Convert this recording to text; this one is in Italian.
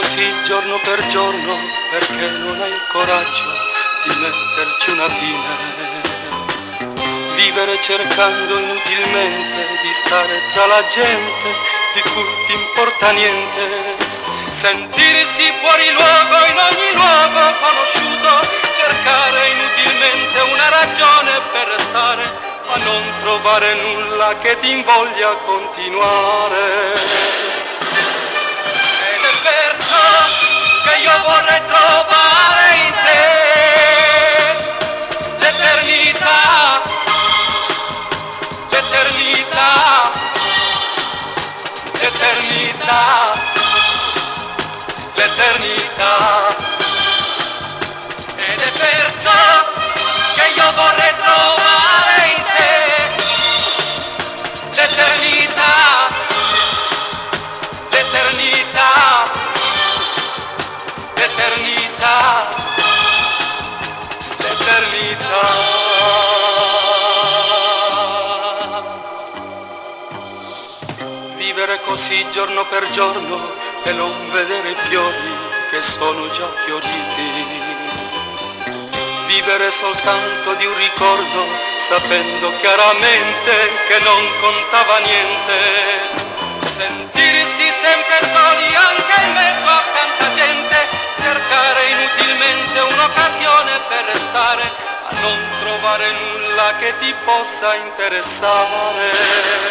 così giorno per giorno perché non hai il coraggio di metterci una fine. Vivere cercando inutilmente di stare tra la gente di cui ti importa niente. Sentirsi fuori luogo in ogni luogo conosciuto, cercare inutilmente una ragione per restare, ma non trovare nulla che ti invoglia a continuare. Ed è perciò che io vorrei trovare in te l'eternità, l'eternità, l'eternità, l'eternità. Ed è perciò che io vorrei trovare in te l'eternità, l'eternità, l'eternità, l'eternità. Vivere così giorno per giorno e non vedere i fiori che sono già fioriti. Vivere soltanto di un ricordo, sapendo chiaramente che non contava niente. Sentirsi sempre soli anche in mezzo a tanta gente, cercare inutilmente un'occasione per restare, ma non trovare nulla che ti possa interessare.